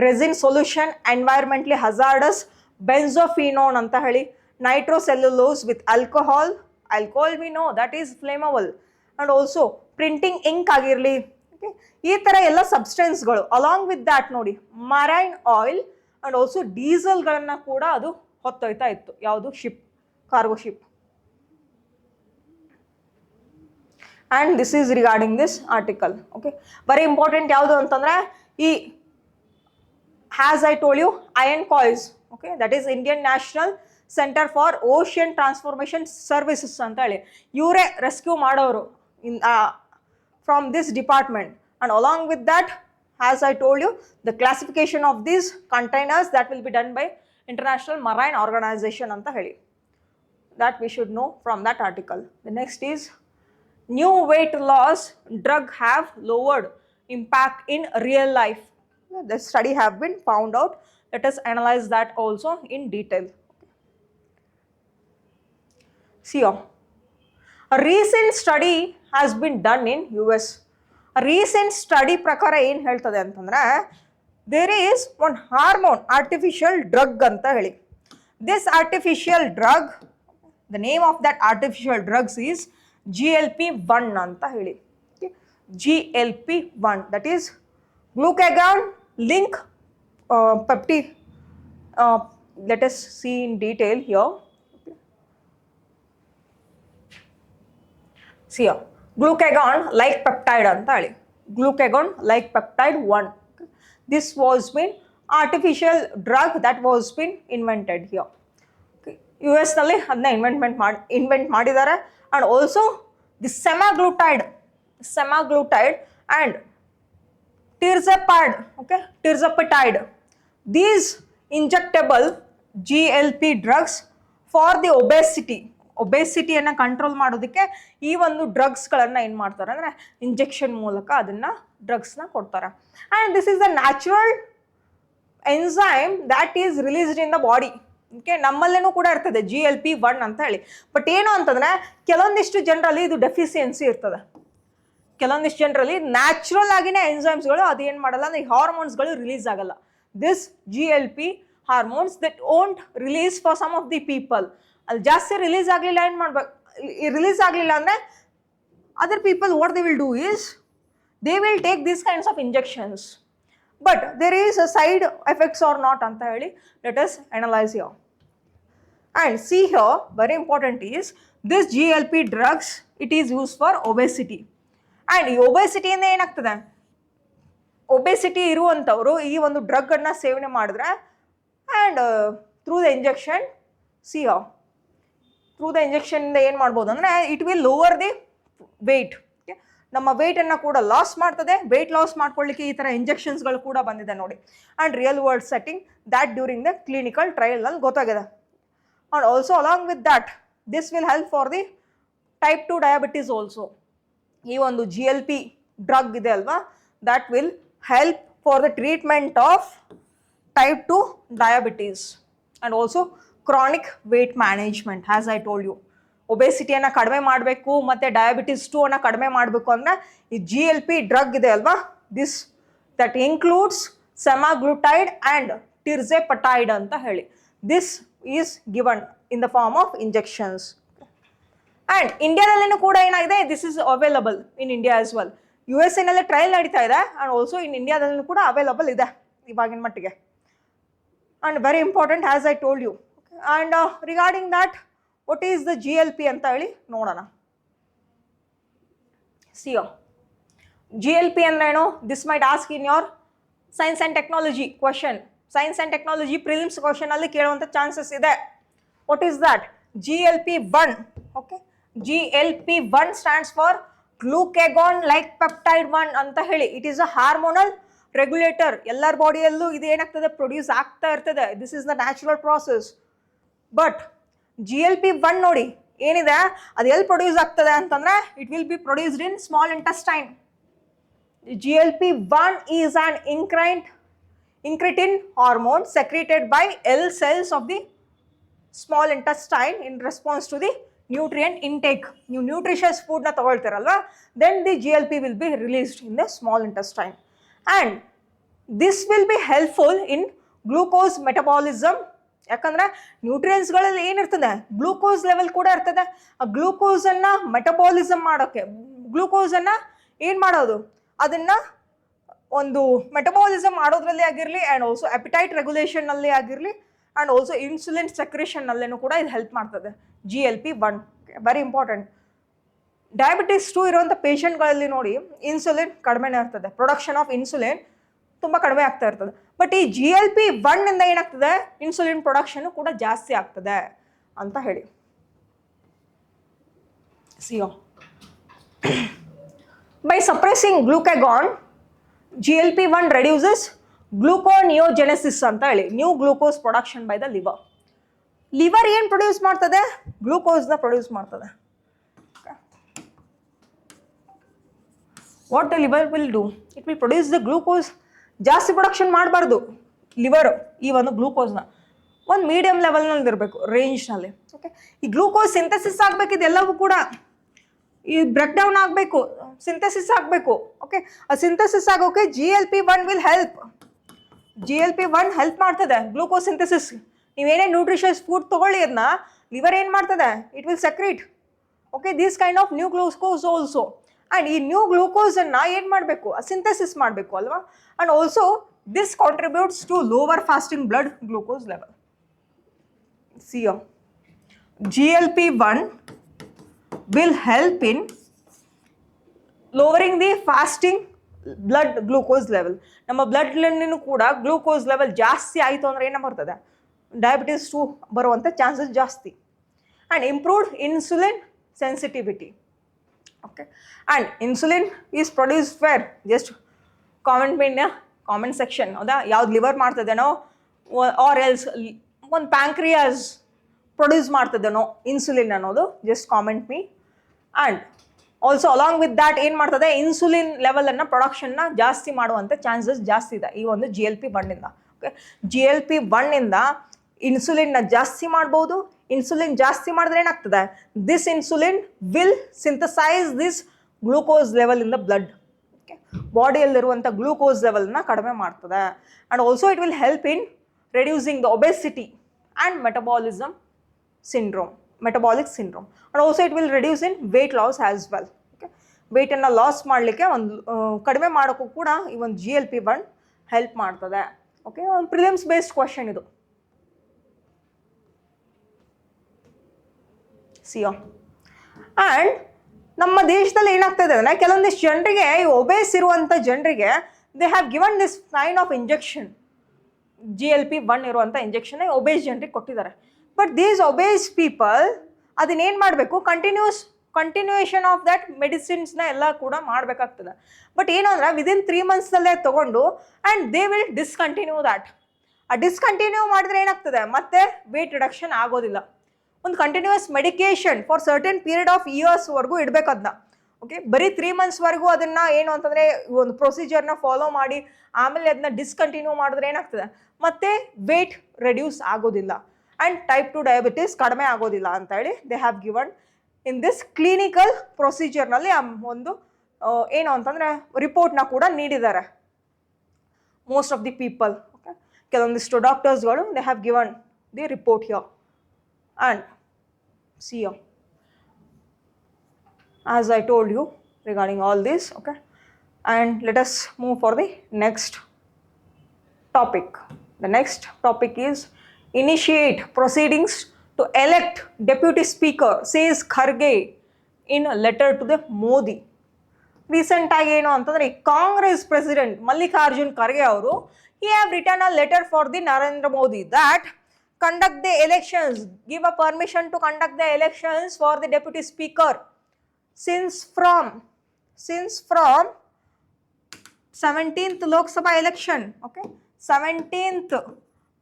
resin solution, environmentally hazardous benzophenone ಅಂತ ಹೇಳಿ, nitrocellulose with alcohol we know that is flammable, and also printing ink ಆಗಿರಲಿ. Okay, ಈ ಥರ ಎಲ್ಲ ಸಬ್ಸ್ಟೆನ್ಸ್ಗಳು along with that ನೋಡಿ marine oil and also ಡೀಸೆಲ್ಗಳನ್ನು ಕೂಡ ಅದು ಹೊತ್ತೊಯ್ತಾ ಇತ್ತು. ಯಾವುದು? Ship, cargo ship. And this is regarding this article. Okay, very important ಯಾವುದು ಅಂತಂದ್ರೆ ಈ as I told you iron coils. Okay, that is Indian National Center for Ocean Transformation Services ಅಂತ ಹೇಳಿ ಇವರೇ ರೆಸ್ಕ್ಯೂ ಮಾಡೋರು in from this department, and along with that, as I told you, the classification of these containers that will be done by International Marine Organization ಅಂತ ಹೇಳಿ, that we should know from that article. The next is new weight loss drug have lowered impact in real life. The study have been found out. Let us analyze that also in detail. See here, a recent study has been done in US. A recent study prakara ಏನು ಹೇಳ್ತದೆ ಅಂತಂದ್ರೆ there is one hormone artificial drug ಅಂತ ಹೇಳಿ. This artificial drug, the name of that artificial drugs is GLP-1 ಅಂತ ಹೇಳಿ. GLP-1, that is glucagon link peptide. Let us see in detail here. See here, glucagon like peptide ಅಂತ ಹೇಳಿ, glucagon like peptide 1. This was been artificial drug that was been invented here. US ನಲ್ಲಿ ಅದನ್ನ invent ಮಾಡಿದ್ದಾರೆ. And also the semaglutide and tirzepatide, okay, tirzepatide, these injectable GLP drugs for the ಒಬೆಸಿಟಿಯನ್ನು control ಮಾಡೋದಕ್ಕೆ ಈ ಒಂದು ಡ್ರಗ್ಸ್ಗಳನ್ನು ಏನು ಮಾಡ್ತಾರೆ ಅಂದರೆ ಇಂಜೆಕ್ಷನ್ ಮೂಲಕ ಅದನ್ನು ಡ್ರಗ್ಸ್ನ ಕೊಡ್ತಾರೆ. And this is the natural enzyme that is released in the body. Okay, ನಮ್ಮಲ್ಲೇನೂ ಕೂಡ ಇರ್ತದೆ GLP-1 ಅಂತ ಹೇಳಿ. ಬಟ್ ಏನು ಅಂತಂದರೆ ಕೆಲವೊಂದಿಷ್ಟು ಜನರಲ್ಲಿ ಇದು ಡೆಫಿಸಿಯನ್ಸಿ ಇರ್ತದೆ. ಕೆಲವೊಂದಿಷ್ಟು ಜನರಲ್ಲಿ ನ್ಯಾಚುರಲ್ ಆಗಿನೇ ಎನ್ಸೈಮ್ಸ್ಗಳು ಅದೇನು ಮಾಡಲ್ಲ ಅಂದರೆ ಹಾರ್ಮೋನ್ಸ್ಗಳು ರಿಲೀಸ್ ಆಗಲ್ಲ. This GLP hormones that won't release for some of the people. ಅಲ್ಲಿ ಜಾಸ್ತಿ ರಿಲೀಸ್ ಆಗಲಿಲ್ಲ, ಏನು ಮಾಡ್ಬೇಕು, ರಿಲೀಸ್ ಆಗಲಿಲ್ಲ ಅಂದರೆ other people what they will do is they will take these kinds of injections. But there is a side effects are not ಅಂತ ಹೇಳಿ let us analyse here. And see here, very important is this GLP drugs, it is used for obesity. And ಈ ಒಬೆಸಿಟಿಯಿಂದ ಏನಾಗ್ತದೆ, obesity ಇರುವಂಥವರು ಈ ಒಂದು ಡ್ರಗ್ಗನ್ನು ಸೇವನೆ ಮಾಡಿದ್ರೆ and through the injection, see here, through the ಇಂಜೆಕ್ಷನಿಂದ ಏನು ಮಾಡ್ಬೋದು ಅಂದರೆ it will lower the weight. Okay, ನಮ್ಮ ವೆಯ್ಟನ್ನು ಕೂಡ ಲಾಸ್ ಮಾಡ್ತದೆ. ವೆಯ್ಟ್ ಲಾಸ್ ಮಾಡ್ಕೊಳ್ಳಿಕ್ಕೆ ಈ ಥರ ಇಂಜೆಕ್ಷನ್ಸ್ಗಳು ಕೂಡ ಬಂದಿದೆ ನೋಡಿ. And real world setting that during the clinical ಟ್ರಯಲ್ನಲ್ಲಿ ಗೊತ್ತಾಗಿದೆ. And also along with that, this will help for the type 2 diabetes also. ಈ ಒಂದು GLP drug ಇದೆ ಅಲ್ವಾ, that will help for the treatment of type 2 diabetes and also chronic weight management. As I told you, ಒಬೆಸಿಟಿಯನ್ನು ಕಡಿಮೆ ಮಾಡಬೇಕು ಮತ್ತು diabetes 2 ಅನ್ನು ಕಡಿಮೆ ಮಾಡಬೇಕು ಅಂದರೆ ಈ GLP drug ಇದೆ ಅಲ್ವಾ, ದಿಸ್ ದಟ್ ಇನ್ಕ್ಲೂಡ್ಸ್ ಸೆಮಾಗ್ಲುಟೈಡ್ ಆ್ಯಂಡ್ ಟಿರ್ಜೆಪಟೈಡ್ ಅಂತ ಹೇಳಿ. This is given in the form of injections. And ಇಂಡಿಯಾದಲ್ಲಿನೂ ಕೂಡ ಏನಾಗಿದೆ, this is available in India as well. USA ನಲ್ಲಿ ಟ್ರಯಲ್ ನಡೀತಾ ಇದೆ ಆ್ಯಂಡ್ ಆಲ್ಸೋ ಇನ್ ಇಂಡಿಯಾದಲ್ಲೂ ಕೂಡ ಅವೈಲಬಲ್ ಇದೆ ಇವಾಗಿನ ಮಟ್ಟಿಗೆ. And very important as I told you. And regarding that what is the GLP ಅಂತ ಹೇಳಿ ನೋಡೋಣ. ಸಿಯೋ GLP ಅಂದ್ರೇನು, this might ask in your science and technology question. Science and technology prelims ಕ್ವಶನಲ್ಲಿ ಕೇಳುವಂಥ ಚಾನ್ಸಸ್ ಇದೆ. What is that? GLP-1. Okay, GLP-1 stands for glucagon like peptide 1 ಅಂತ ಹೇಳಿ. It is a hormonal regulator. ಎಲ್ಲರ ಬಾಡಿಯಲ್ಲೂ ಇದು ಏನಾಗ್ತದೆ, ಪ್ರೊಡ್ಯೂಸ್ ಆಗ್ತಾ ಇರ್ತದೆ. This is the natural process. But GLP-1 ನೋಡಿ, ಏನಿದೆ ಅದು ಎಲ್ಲಿ ಪ್ರೊಡ್ಯೂಸ್ ಆಗ್ತದೆ ಅಂತಂದ್ರೆ it will be produced in small intestine. GLP-1 is an incretin hormone secreted by L cells of the small intestine in response to the nutrient intake. ನೀವು nutritious ಫುಡ್ನ ತಗೊಳ್ತೀರಲ್ವಾ, then the GLP will be released in the small intestine and this will be helpful in glucose metabolism. ಯಾಕಂದ್ರೆ ನ್ಯೂಟ್ರಿಯೆಂಟ್ಸ್ಗಳಲ್ಲಿ ಏನಿರ್ತದೆ, glucose level ಕೂಡ ಇರ್ತದೆ. ಆ ಗ್ಲೂಕೋಸನ್ನು metabolism ಮಾಡೋಕ್ಕೆ, ಗ್ಲೂಕೋಸನ್ನು ಏನು ಮಾಡೋದು, ಅದನ್ನು ಒಂದು ಮೆಟಬಾಲಿಸಮ್ ಮಾಡೋದ್ರಲ್ಲಿ ಆಗಿರಲಿ ಆ್ಯಂಡ್ ಆಲ್ಸೋ ಅಪಿಟೈಟ್ ರೆಗ್ಯುಲೇಷನ್ನಲ್ಲಿ ಆಗಿರಲಿ ಆ್ಯಂಡ್ ಆಲ್ಸೋ ಇನ್ಸುಲಿನ್ ಸೆಕ್ರೇಷನ್ನಲ್ಲೂ ಕೂಡ ಇದು ಹೆಲ್ಪ್ ಮಾಡ್ತದೆ. GLP-1 very important. ಡಯಾಬಿಟಿಸ್ 2 ಇರುವಂಥ ಪೇಷಂಟ್ಗಳಲ್ಲಿ ನೋಡಿ ಇನ್ಸುಲಿನ್ ಕಡಿಮೆನೇ ಇರ್ತದೆ, ಪ್ರೊಡಕ್ಷನ್ ಆಫ್ ಇನ್ಸುಲಿನ್ ತುಂಬ ಕಡಿಮೆ ಆಗ್ತಾ ಇರ್ತದೆ. ಬಟ್ ಈ GLP-1 ಇಂದ ಏನಾಗ್ತದೆ, ಇನ್ಸುಲಿನ್ ಪ್ರೊಡಕ್ಷನ್ ಕೂಡ ಜಾಸ್ತಿ ಆಗ್ತದೆ ಅಂತ ಹೇಳಿ. ಸಿಯೋ ಬೈ ಸಪ್ರೆಸಿಂಗ್ ಗ್ಲೂಕಾಗಾನ್ GLP-1 reduces ಗ್ಲೂಕೋನಿಯೋಜೆನೆಸಿಸ್ ಅಂತ ಹೇಳಿ, new glucose production by the liver. Liver ಏನು ಪ್ರೊಡ್ಯೂಸ್ ಮಾಡ್ತದೆ, ಗ್ಲೂಕೋಸ್ನ ಪ್ರೊಡ್ಯೂಸ್ ಮಾಡ್ತದೆ. What the liver will do, it will produce the glucose. ಜಾಸ್ತಿ ಪ್ರೊಡಕ್ಷನ್ ಮಾಡಬಾರ್ದು ಲಿವರ್ ಈ ಒಂದು ಗ್ಲೂಕೋಸ್ನ, ಒಂದು ಮೀಡಿಯಂ ಲೆವೆಲ್ನಲ್ಲಿ ಇರಬೇಕು, ರೇಂಜ್ನಲ್ಲಿ. ಓಕೆ, ಈ ಗ್ಲೂಕೋಸ್ ಸಿಂಥಸಿಸ್ ಆಗಬೇಕು, ಇದೆಲ್ಲವೂ ಕೂಡ ಈ ಬ್ರೇಕ್ ಡೌನ್ ಆಗಬೇಕು, ಸಿಂಥಸಿಸ್ ಆಗಬೇಕು. ಓಕೆ, ಆ ಸಿಂಥಸಿಸ್ ಆಗೋಕೆ GLP-1 will help. GLP-1 help ಮಾಡ್ತದೆ ಗ್ಲೂಕೋಸ್ ಸಿಂಥಸಿಸ್. ನೀವೇನೇ ನ್ಯೂಟ್ರಿಷಸ್ ಫುಡ್ ತೊಗೊಳ್ಳಿ, ಅದನ್ನ ಲಿವರ್ ಏನು ಮಾಡ್ತದೆ, it will secrete okay this kind of new glucose also. And ಈ ನ್ಯೂ ಗ್ಲೂಕೋಸನ್ನು ಏನು ಮಾಡಬೇಕು, ಸಿಂಥಸಿಸ್ ಮಾಡಬೇಕು ಅಲ್ವಾ. And also this contributes to lower fasting blood glucose level. So GLP-1 will help in lowering the fasting blood glucose level. ನಮ್ಮ ಬ್ಲಡ್ನೂ ಕೂಡ glucose level ಜಾಸ್ತಿ ಆಯಿತು ಅಂದರೆ ಏನು ಬರ್ತದೆ, ಡಯಾಬಿಟಿಸ್ 2 ಬರುವಂಥ ಚಾನ್ಸಸ್ ಜಾಸ್ತಿ. And improved insulin sensitivity. Okay, and insulin is produced where, just comment section, ಹೌದಾ, ಯಾವ್ದು ಲಿವರ್ ಮಾಡ್ತದೇನೋ ಆರ್ ಎಲ್ಸ್ ಒಂದು ಪ್ಯಾಂಕ್ರಿಯಾಸ್ ಪ್ರೊಡ್ಯೂಸ್ ಮಾಡ್ತದೇನೋ ಇನ್ಸುಲಿನ್ ಅನ್ನೋದು, just comment me. And also along with that ಏನು ಮಾಡ್ತದೆ, ಇನ್ಸುಲಿನ್ ಲೆವೆಲನ್ನು ಪ್ರೊಡಕ್ಷನ್ನ ಜಾಸ್ತಿ ಮಾಡುವಂಥ ಚಾನ್ಸಸ್ ಜಾಸ್ತಿ ಇದೆ ಈ ಒಂದು GLP-1 ಇಂದ. ಓಕೆ, GLP-1 ಇಂದ ಇನ್ಸುಲಿನ್ನ ಜಾಸ್ತಿ ಮಾಡ್ಬೋದು. ಇನ್ಸುಲಿನ್ ಜಾಸ್ತಿ ಮಾಡಿದ್ರೆ ಏನಾಗ್ತದೆ, this insulin will synthesise this glucose level in the blood. Okay, ಬಾಡಿಯಲ್ಲಿರುವಂಥ ಗ್ಲೂಕೋಸ್ ಲೆವೆಲ್ನ ಕಡಿಮೆ ಮಾಡ್ತದೆ. And also it will help in reducing the obesity and metabolic syndrome. And also it will reduce in weight loss as well. Okay, weight ಅನ್ನು loss ಮಾಡಲಿಕ್ಕೆ ಒಂದು ಕಡಿಮೆ ಮಾಡೋಕ್ಕೂ ಕೂಡ ಈ ಒಂದು GLP-1 ಹೆಲ್ಪ್ ಮಾಡ್ತದೆ. ಓಕೆ, ಒಂದು ಪ್ರಿಲಿಮ್ಸ್ ಬೇಸ್ಡ್ ಕ್ವಶನ್ ಇದು. ಸಿಯೋ ಆ್ಯಂಡ್ ನಮ್ಮ ದೇಶದಲ್ಲಿ ಏನಾಗ್ತದೆ ಅಂದರೆ ಕೆಲವೊಂದಿಷ್ಟು ಜನರಿಗೆ, ಈ ಒಬೇಸ್ ಇರುವಂಥ ಜನರಿಗೆ they have given this kind of injection, GLP-1 ಇರುವಂಥ ಇಂಜೆಕ್ಷನ್ ಒಬೇಸ್ ಜನರಿಗೆ ಕೊಟ್ಟಿದ್ದಾರೆ. ಬಟ್ ದೀಸ್ ಒಬೇಸ್ ಪೀಪಲ್ ಅದನ್ನೇನು ಮಾಡಬೇಕು, ಕಂಟಿನ್ಯೂಯೇಷನ್ ಆಫ್ ದ್ಯಾಟ್ ಮೆಡಿಸಿನ್ಸ್ನ ಎಲ್ಲ ಕೂಡ ಮಾಡಬೇಕಾಗ್ತದೆ. ಬಟ್ ಏನು ಅಂದರೆ ವಿದಿನ್ 3 monthsನಲ್ಲೇ ತೊಗೊಂಡು and they will discontinue that. ಆ ಡಿಸ್ಕಂಟಿನ್ಯೂ ಮಾಡಿದ್ರೆ ಏನಾಗ್ತದೆ, ಮತ್ತೆ ವೇಟ್ ರಿಡಕ್ಷನ್ ಆಗೋದಿಲ್ಲ. ಒಂದು continuous medication for certain period of ಇಯರ್ಸ್ವರೆಗೂ ಇಡಬೇಕು ಅದನ್ನ. ಓಕೆ, ಬರೀ 3 monthsವರೆಗೂ ಅದನ್ನು ಏನು ಅಂತಂದರೆ ಒಂದು ಪ್ರೊಸೀಜರ್ನ ಫಾಲೋ ಮಾಡಿ ಆಮೇಲೆ ಅದನ್ನ ಡಿಸ್ಕಂಟಿನ್ಯೂ ಮಾಡಿದ್ರೆ ಏನಾಗ್ತದೆ, ಮತ್ತೆ ವೇಟ್ ರೆಡ್ಯೂಸ್ ಆಗೋದಿಲ್ಲ ಆ್ಯಂಡ್ ಟೈಪ್ 2 ಡಯಾಬಿಟಿಸ್ ಕಡಿಮೆ ಆಗೋದಿಲ್ಲ ಅಂತ ಹೇಳಿ they have given in this clinical ಪ್ರೊಸೀಜರ್ನಲ್ಲಿ ಒಂದು ಏನು ಅಂತಂದರೆ ರಿಪೋರ್ಟ್ನ ಕೂಡ ನೀಡಿದ್ದಾರೆ most of the people. Okay, ಕೆಲವೊಂದಿಷ್ಟು ಡಾಕ್ಟರ್ಸ್ಗಳು they have given the report here. And so as I told you regarding all this. Okay, and let us move for the next topic. The next topic is initiate proceedings to elect deputy speaker, says Kharge in a letter to the Modi. Recent ಆಗಿ ಏನು ಅಂತಂದರೆ Congress president Mallikarjun Kharge ಅವರು he have written a letter for the Narendra Modi that conduct the elections, give a permission to conduct the elections for the deputy speaker since from 17th Lok Sabha election. Okay, 17th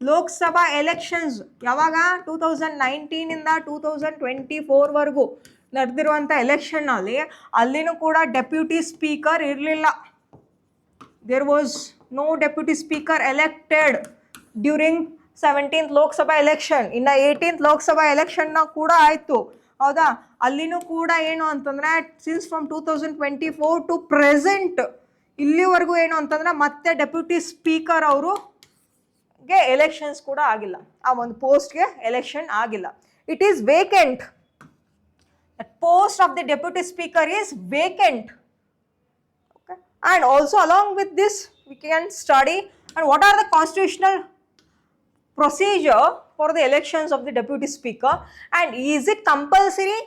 Lok Sabha elections ಯಾವಾಗ 2019 2024ವರೆಗೂ ನಡೆದಿರುವಂಥ ಎಲೆಕ್ಷನ್ನಲ್ಲಿ ಅಲ್ಲಿನೂ ಕೂಡ deputy speaker ಇರಲಿಲ್ಲ. There was no deputy speaker elected during 17th Lok Sabha election. ಇನ್ನು 18th Lok Sabha ಎಲೆಕ್ಷನ್ನ ಕೂಡ ಆಯಿತು, ಹೌದಾ? ಅಲ್ಲಿನೂ ಕೂಡ ಏನು ಅಂತಂದರೆ ಸಿನ್ಸ್ ಫ್ರಮ್ 2024 ಟು ಪ್ರೆಸೆಂಟ್ ಇಲ್ಲಿವರೆಗೂ ಏನು ಅಂತಂದರೆ ಮತ್ತೆ ಡೆಪ್ಯೂಟಿ ಸ್ಪೀಕರ್ ಅವರಿಗೆ ಎಲೆಕ್ಷನ್ಸ್ ಕೂಡ ಆಗಿಲ್ಲ, ಆ ಒಂದು ಪೋಸ್ಟ್ಗೆ ಎಲೆಕ್ಷನ್ ಆಗಿಲ್ಲ. It is vacant. That post of the deputy speaker is vacant. Okay? And also along with this we can study and what are the constitutional procedure for the elections of the deputy speaker, and is it compulsory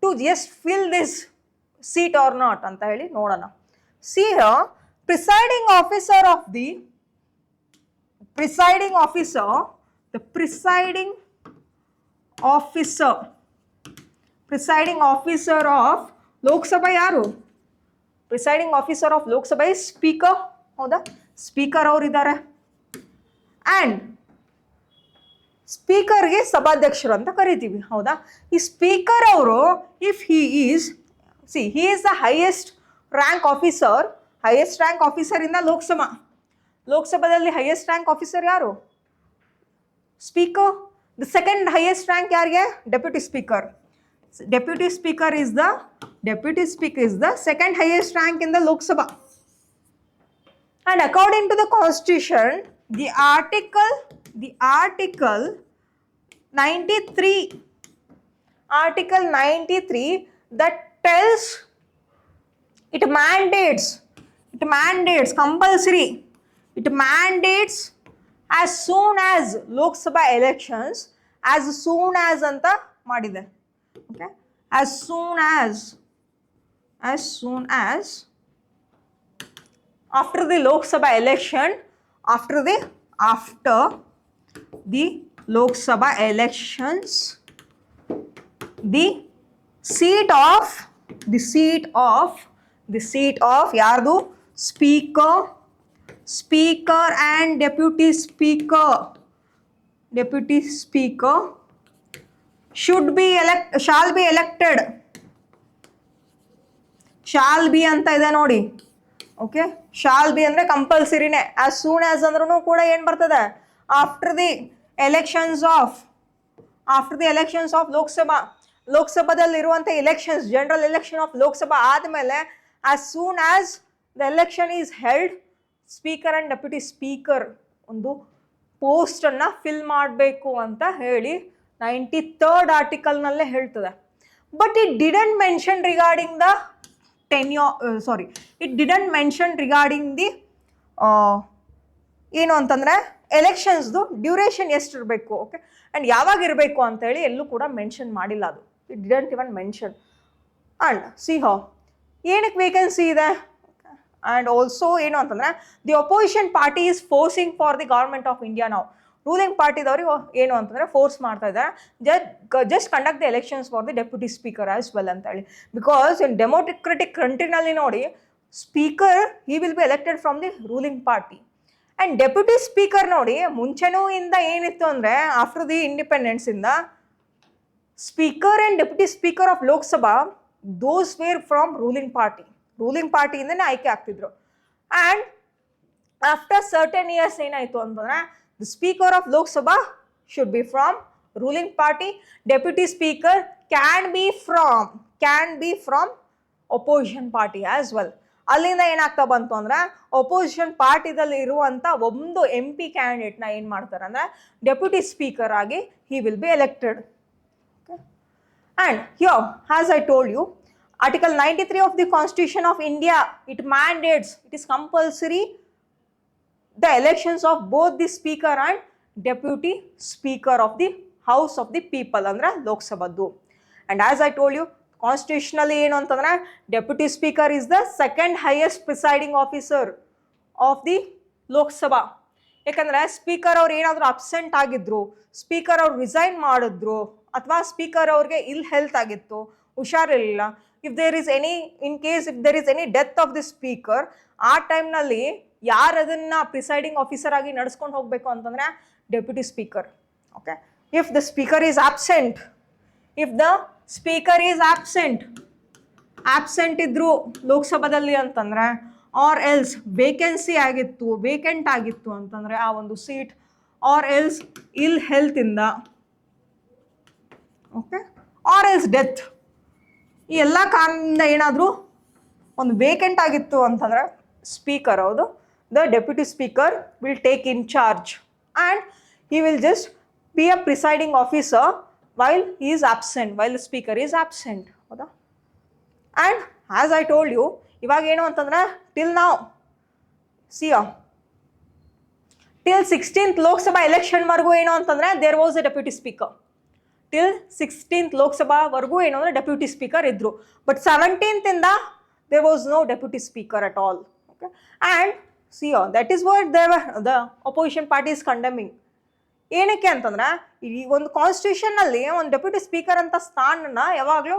to just fill this seat or not anta heli nodana. See here, presiding officer of the presiding officer of Lok Sabha yaru? Presiding officer of Lok Sabha is speaker, hauda? Speaker ಅವರು ಇದ್ದಾರೆ. And ಸ್ಪೀಕರ್ಗೆ ಸಭಾಧ್ಯಕ್ಷರು ಅಂತ ಕರಿತೀವಿ, ಹೌದಾ? ಈ speaker ಅವರು if he is the highest rank officer ಇಂದ ಲೋಕಸಭಾದಲ್ಲಿ ಹೈಯೆಸ್ಟ್ ರ್ಯಾಂಕ್ ಆಫೀಸರ್ ಯಾರು? Speaker. The second highest rank ಯಾರಿಗೆ? Deputy speaker. Deputy speaker is the second highest rank in the Lok Sabha. And according to the constitution, the article 93 that tells it mandates compulsory, it mandates as soon as Lok Sabha elections, as soon as anta madide. Okay, as soon as after the Lok Sabha election, after the Lok Sabha elections, the seat of yardu? Speaker and deputy speaker shall be elected. Shall be anta ide nodi. Okay, shall be ಅಂದ್ರೆ ಕಂಪಲ್ಸರಿನೇ. as soon as ಅಂದ್ರೂ ಕೂಡ ಏನು ಬರ್ತದೆ? after the elections of ಲೋಕಸಭಾದಲ್ಲಿ ಇರುವಂಥ elections, general election of Lok Sabha ಆದಮೇಲೆ as soon as the election is held, speaker and deputy speaker ಒಂದು ಪೋಸ್ಟನ್ನು fill ಮಾಡಬೇಕು ಅಂತ ಹೇಳಿ 93rd ಆರ್ಟಿಕಲ್ನಲ್ಲೇ ಹೇಳ್ತದೆ. But it didn't mention regarding the ಏನು ಅಂತಂದರೆ ಎಲೆಕ್ಷನ್ಸ್ದು ಡ್ಯೂರೇಷನ್ ಎಷ್ಟಿರಬೇಕು, ಓಕೆ, ಆ್ಯಂಡ್ ಯಾವಾಗ ಇರಬೇಕು ಅಂತೇಳಿ ಎಲ್ಲೂ ಕೂಡ ಮೆನ್ಷನ್ ಮಾಡಿಲ್ಲ. ಅದು it didn't even mention. And C how ಏನಕ್ಕೆ ವೇಕೆನ್ಸಿ ಇದೆ. ಆ್ಯಂಡ್ ಆಲ್ಸೋ ಏನು ಅಂತಂದರೆ the opposition party is forcing for the government of India ನಾವು. ರೂಲಿಂಗ್ ಪಾರ್ಟಿದವ್ರಿಗೆ ಏನು ಅಂತಂದರೆ ಫೋರ್ಸ್ ಮಾಡ್ತಾ ಇದ್ದಾರೆ, just conduct the elections for the deputy speaker as well ಅಂತೇಳಿ. ಬಿಕಾಸ್ ಇನ್ ಡೆಮೋಕ್ರೆಟಿಕ್ ಕಂಟ್ರಿನಲ್ಲಿ ನೋಡಿ, speaker he will be elected from the ruling party. And deputy speaker ನೋಡಿ ಮುಂಚೆನೂ ಇಂದ ಏನಿತ್ತು ಅಂದರೆ ಆಫ್ಟರ್ ದಿ ಇಂಡಿಪೆಂಡೆನ್ಸಿಂದ speaker and deputy speaker of Lok Sabha those were from ruling ಪಾರ್ಟಿಯಿಂದನೇ ಆಯ್ಕೆ ಆಗ್ತಿದ್ರು. ಆ್ಯಂಡ್ ಆಫ್ಟರ್ ಸರ್ಟನ್ ಇಯರ್ಸ್ ಏನಾಯಿತು ಅಂತಂದರೆ the speaker of Lok Sabha should be from ruling party, deputy speaker can be from opposition party as well. ಅಲ್ಲಿಂದ ಏನಾಗ್ತಾ ಬಂತು ಅಂದರೆ opposition ಪಾರ್ಟಿದಲ್ಲಿ ಇರುವಂಥ ಒಂದು MP ಕ್ಯಾಂಡಿಡೇಟ್ನ ಏನು ಮಾಡ್ತಾರೆ ಅಂದರೆ ಡೆಪ್ಯೂಟಿ ಸ್ಪೀಕರ್ ಆಗಿ he will be elected. Okay? And here, as I told you, Article 93 of the Constitution of India, it mandates, it is compulsory the elections of both the speaker and deputy speaker of the house of the people ಅಂದ್ರೆ ಲೋಕಸಭಾದ್ದು. and as I told you, constitutionally ಏನು ಅಂತಂದ್ರೆ deputy speaker is the second highest presiding officer of the Lok Sabha. ಯಾಕಂದ್ರೆ speaker ಅವ್ರು ಏನಾದರೂ absent ಆಗಿದ್ರು, speaker ಅವ್ರು resign ಮಾಡಿದ್ರು, ಅಥವಾ ಸ್ಪೀಕರ್ ಅವ್ರಿಗೆ ಹೆಲ್ತ್ ಆಗಿತ್ತು, ಹುಷಾರಿರಲಿಲ್ಲ, if there is any death of the speaker, ಆ ಟೈಮ್ನಲ್ಲಿ ಯಾರು ಅದನ್ನ ಪ್ರಿಸೈಡಿಂಗ್ ಆಫೀಸರ್ ಆಗಿ ನಡೆಸ್ಕೊಂಡು ಹೋಗಬೇಕು ಅಂತಂದ್ರೆ deputy speaker. Okay, if the speaker is absent, if the speaker is absent ಇದ್ರು ಲೋಕಸಭಾದಲ್ಲಿ ಅಂತಂದ್ರೆ, ಆರ್ ಎಲ್ಸ್ ವೇಕೆನ್ಸಿ ಆಗಿತ್ತು, ವೇಕೆಂಟ್ ಆಗಿತ್ತು ಅಂತಂದ್ರೆ ಆ ಒಂದು ಸೀಟ್, ಆರ್ ಎಲ್ಸ್ ಇಲ್ ಹೆಲ್ತ್ ಇಂದ, ಓಕೆ, ಆರ್ ಎಲ್ಸ್ ಡೆತ್, ಈ ಎಲ್ಲ ಕಾರಣದಿಂದ ಏನಾದರೂ ಒಂದು ವೇಕೆಂಟ್ ಆಗಿತ್ತು ಅಂತಂದರೆ ಸ್ಪೀಕರ್, ಹೌದು, the deputy speaker will take in charge and he will just be a presiding officer while he is absent, while the speaker is absent, ಹೌದಾ. And as I told you, ಇವಾಗ ಏನು ಅಂತಂದ್ರೆ till ನಾವು till 16th Lok Sabha ಎಲೆಕ್ಷನ್ವರೆಗೂ ಏನು ಅಂತಂದರೆ there was a deputy speaker. Till 16th ಲೋಕಸಭಾವರೆಗೂ ಏನು ಅಂದರೆ ಡೆಪ್ಯೂಟಿ ಸ್ಪೀಕರ್ ಇದ್ದರು. ಬಟ್ 17th ಇಂದ there was no deputy speaker at all. Okay, and that is what the opposition party is condemning. ಏನಕ್ಕೆ ಅಂತಂದ್ರೆ ಈ ಒಂದು ಕಾನ್ಸ್ಟಿಟ್ಯೂಷನ್ನಲ್ಲಿ ಒಂದು ಡೆಪ್ಯೂಟಿ ಸ್ಪೀಕರ್ ಅಂತ ಸ್ಥಾನನ ಯಾವಾಗಲೂ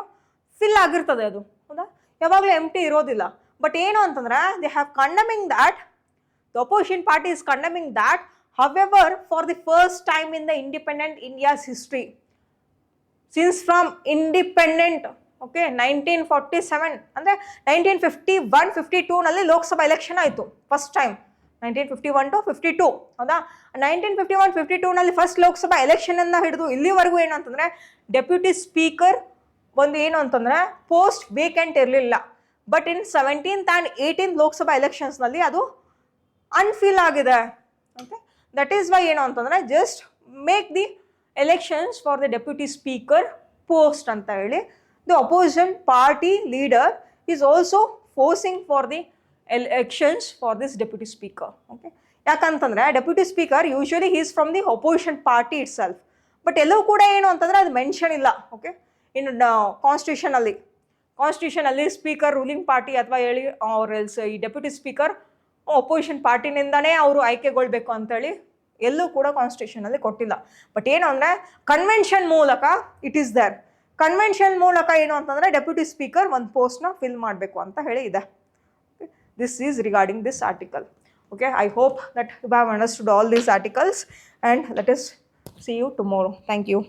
ಫಿಲ್ ಆಗಿರ್ತದೆ, ಅದು ಹೌದಾ, ಯಾವಾಗಲೂ ಎಂಟಿ ಇರೋದಿಲ್ಲ. ಬಟ್ ಏನು ಅಂತಂದ್ರೆ they have condemning that, the opposition party is condemning that, however for the first time in the independent India's history, since from independent, okay, 1947 ಅಂದರೆ 1951-52ನಲ್ಲಿ ಲೋಕಸಭಾ ಎಲೆಕ್ಷನ್ ಆಯಿತು ಫಸ್ಟ್ ಟೈಮ್, 1951 to 52, ಹೌದಾ. 1951-52ನಲ್ಲಿ ಫಸ್ಟ್ ಲೋಕಸಭಾ ಎಲೆಕ್ಷನನ್ನು ಹಿಡಿದು ಇಲ್ಲಿವರೆಗೂ ಏನು ಅಂತಂದರೆ ಡೆಪ್ಯೂಟಿ ಸ್ಪೀಕರ್ ಒಂದು ಏನು ಅಂತಂದರೆ ಪೋಸ್ಟ್ ವೇಕೆಂಟ್ ಇರಲಿಲ್ಲ. But in 17th and 18th Lok Sabha ಎಲೆಕ್ಷನ್ಸ್ನಲ್ಲಿ ಅದು ಅನ್ಫಿಲ್ ಆಗಿದೆ. ಓಕೆ, ದಟ್ ಈಸ್ ವೈ ಏನು ಅಂತಂದರೆ just make the elections for the deputy speaker post ಅಂತ ಹೇಳಿ the opposition party leader is also forcing for the elections for this deputy speaker. Okay, ಯಾಕಂತಂದ್ರೆ deputy speaker usually he's from the opposition party itself. But ಎಲ್ಲೂ ಕೂಡ ಏನು ಅಂತಂದ್ರೆ ಅದು mention ಇಲ್ಲ. Okay, ಇನ್ನು ಕಾನ್ಸ್ಟಿಟ್ಯೂಷನಲ್ಲಿ ಸ್ಪೀಕರ್ ರೂಲಿಂಗ್ ಪಾರ್ಟಿ ಅಥವಾ ಹೇಳಿ ಅವ್ರ ಎಲ್ಸ್ ಈ ಡೆಪ್ಯೂಟಿ ಸ್ಪೀಕರ್ ಅಪೋಸಿಷನ್ ಪಾರ್ಟಿನಿಂದನೇ ಅವರು ಆಯ್ಕೆಗೊಳ್ಬೇಕು ಅಂತೇಳಿ ಎಲ್ಲೂ ಕೂಡ ಕಾನ್ಸ್ಟಿಟ್ಯೂಷನಲ್ಲಿ ಕೊಟ್ಟಿಲ್ಲ. ಬಟ್ ಏನು ಅಂದರೆ ಕನ್ವೆನ್ಷನ್ ಮೂಲಕ ಇಟ್ ಈಸ್ ದರ್. ಕನ್ವೆನ್ಷನ್ ಮೂಲಕ ಏನು ಅಂತಂದರೆ ಡೆಪ್ಯೂಟಿ ಸ್ಪೀಕರ್ ಒಂದು ಪೋಸ್ಟ್ನ ಫಿಲ್ ಮಾಡಬೇಕು ಅಂತ ಹೇಳಿ ಇದೆ. This is regarding this article. Okay, I hope that you have understood all these articles, and let us see you tomorrow. Thank you.